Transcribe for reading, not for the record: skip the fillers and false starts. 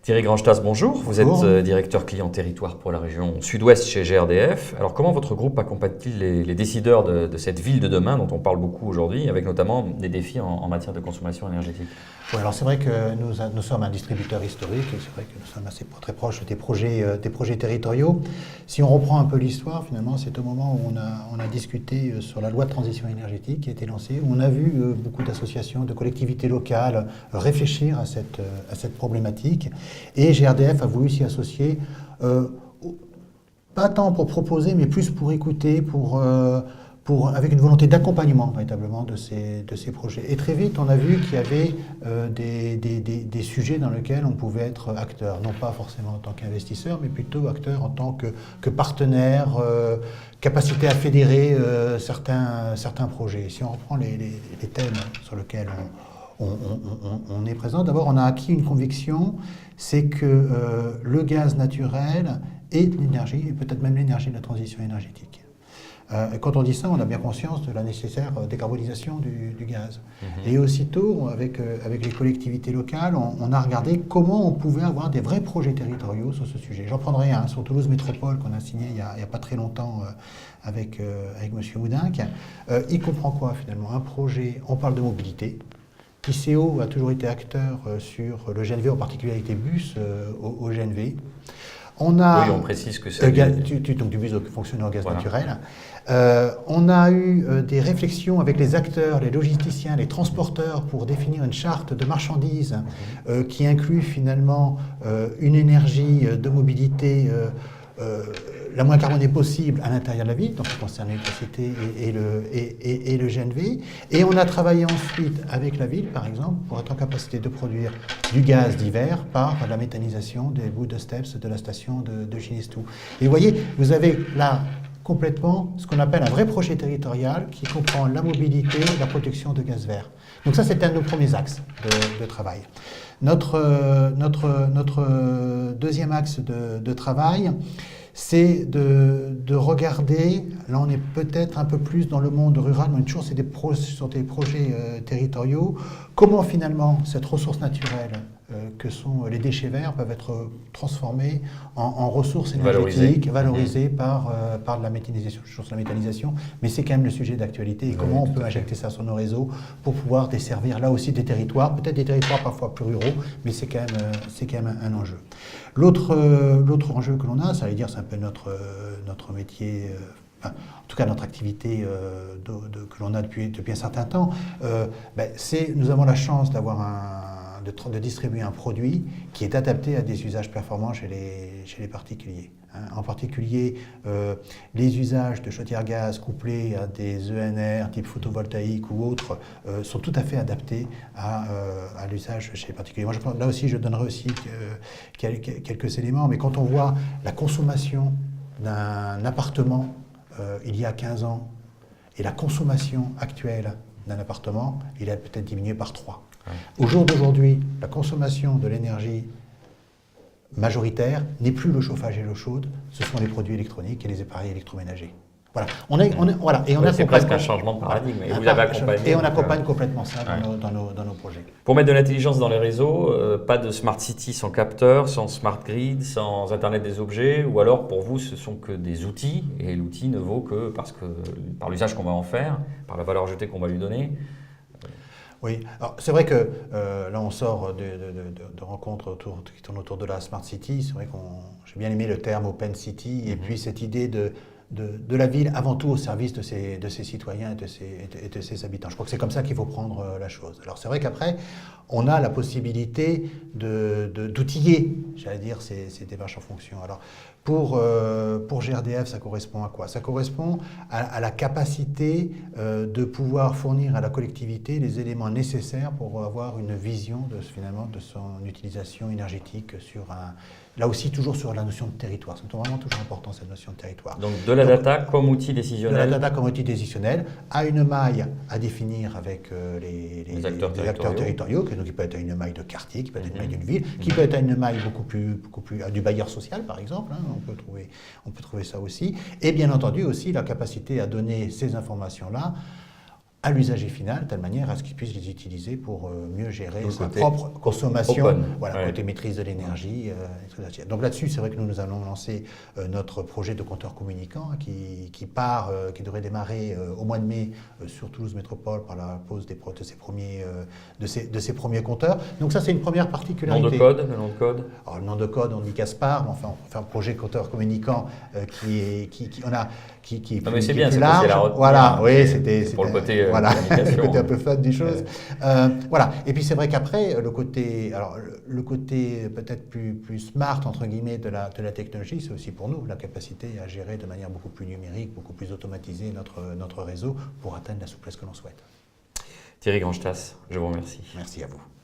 Thierry Grangestas, bonjour. Vous Bonjour. êtes directeur client territoire pour la région sud-ouest chez GRDF. Alors comment votre groupe accompagne-t-il les décideurs de cette ville de demain dont on parle beaucoup aujourd'hui, avec notamment des défis en matière de consommation énergétique? Oui, alors c'est vrai que nous sommes un distributeur historique et c'est vrai que nous sommes assez très proches des projets territoriaux. Si on reprend un peu l'histoire, finalement, c'est au moment où on a discuté sur la loi de transition énergétique qui a été lancée, où on a vu beaucoup d'associations, de collectivités locales réfléchir à cette problématique. Et GRDF a voulu s'y associer, pas tant pour proposer, mais plus pour écouter, avec une volonté d'accompagnement véritablement de ces projets. Et très vite, on a vu qu'il y avait des sujets dans lesquels on pouvait être acteur, non pas forcément en tant qu'investisseur, mais plutôt acteur en tant que partenaire, capacité à fédérer certains projets. Si on reprend les thèmes sur lesquels on est présent, d'abord on a acquis une conviction, c'est que le gaz naturel est l'énergie, et peut-être même l'énergie de la transition énergétique. Et quand on dit ça, on a bien conscience de la nécessaire décarbonisation du gaz. Et aussitôt, avec les collectivités locales, on a regardé comment on pouvait avoir des vrais projets territoriaux sur ce sujet. J'en prendrai un sur Toulouse Métropole qu'on a signé il n'y a pas très longtemps avec M. Houdinck. Il comprend quoi finalement? Un projet, on parle de mobilité. ICO a toujours été acteur sur le GNV, en particulier avec les bus au GNV. Oui, on précise que c'est donc du bus fonctionnant au gaz naturel. On a eu des réflexions avec les acteurs, les logisticiens, les transporteurs pour définir une charte de marchandises qui inclut finalement une énergie de mobilité la moins carbonée possible à l'intérieur de la ville, donc ça concerne l'électricité et le GNV. Et on a travaillé ensuite avec la ville, par exemple, pour être en capacité de produire du gaz d'hiver par la méthanisation des bouts de steps de la station de Ginestou. Et vous voyez, vous avez là complètement ce qu'on appelle un vrai projet territorial qui comprend la mobilité et la production de gaz vert. Donc ça, c'était un de nos premiers axes de travail. Notre deuxième axe de travail, c'est de regarder, là on est peut-être un peu plus dans le monde rural, mais toujours sur des projets territoriaux, comment finalement cette ressource naturelle que sont les déchets verts peuvent être transformés en ressources énergétiques, valorisées par de la méthanisation, la méthanisation, mais c'est quand même le sujet d'actualité et comment on peut injecter ça sur nos réseaux pour pouvoir desservir là aussi des territoires, peut-être des territoires parfois plus ruraux, mais c'est quand même un enjeu. L'autre enjeu que l'on a, ça veut dire c'est un peu notre métier, en tout cas notre activité que l'on a depuis un certain temps, nous avons la chance de distribuer un produit qui est adapté à des usages performants chez les particuliers. En particulier, les usages de chaudière gaz couplés à des ENR type photovoltaïque ou autres sont tout à fait adaptés à l'usage chez les particuliers. Moi, là aussi, je donnerai aussi quelques éléments, mais quand on voit la consommation d'un appartement il y a 15 ans et la consommation actuelle d'un appartement, il a peut-être diminué par 3. Au jour d'aujourd'hui, la consommation de l'énergie majoritaire n'est plus le chauffage et l'eau chaude, ce sont les produits électroniques et les appareils électroménagers. Voilà. C'est presque un changement de paradigme. Et vous l'avez accompagné. Et on accompagne complètement ça dans nos projets. Pour mettre de l'intelligence dans les réseaux, pas de smart city sans capteur, sans smart grid, sans Internet des objets, ou alors pour vous ce sont que des outils, et l'outil ne vaut que par l'usage qu'on va en faire, par la valeur ajoutée qu'on va lui donner. Oui, alors c'est vrai que là on sort de rencontres qui tournent autour de la Smart City. C'est vrai que j'ai bien aimé le terme Open City et puis cette idée de la ville avant tout au service de ses citoyens et de ses habitants. Je crois que c'est comme ça qu'il faut prendre la chose. Alors c'est vrai qu'après, on a la possibilité d'outiller, j'allais dire, ces démarches en fonction. Alors pour GRDF, ça correspond à quoi? Ça correspond à la capacité de pouvoir fournir à la collectivité les éléments nécessaires pour avoir une vision de son utilisation énergétique là aussi toujours sur la notion de territoire. C'est vraiment toujours important cette notion de territoire. Donc de la data comme outil décisionnel. De la data comme outil décisionnel, à une maille à définir avec les acteurs territoriaux, qui peut être à une maille de quartier, qui peut être à une maille d'une ville, qui peut être à une maille beaucoup plus du bailleur social par exemple, on peut trouver ça aussi, et bien entendu aussi la capacité à donner ces informations-là à l'usager final, de telle manière à ce qu'il puisse les utiliser pour mieux gérer Donc, sa côté propre consommation, open. voilà, Ouais. côté maîtrise de l'énergie. Donc là-dessus, c'est vrai que nous allons lancer notre projet de compteur communicant qui devrait démarrer au mois de mai sur Toulouse Métropole par la pose de ces premiers compteurs. Donc ça, c'est une première particularité. Le nom de code. Alors, le nom de code, on dit Caspar, mais enfin, on fait un projet compteur communicant qui est Non, mais c'est bien, plus c'est large. facile à retenir. Voilà, oui, C'est pour le côté voilà, communication. le côté un peu fun du chose. Voilà. Et puis c'est vrai qu'après, le côté peut-être plus smart entre guillemets de la technologie, c'est aussi pour nous la capacité à gérer de manière beaucoup plus numérique, beaucoup plus automatisée notre réseau pour atteindre la souplesse que l'on souhaite. Thierry Grangetas, je vous remercie. Merci à vous.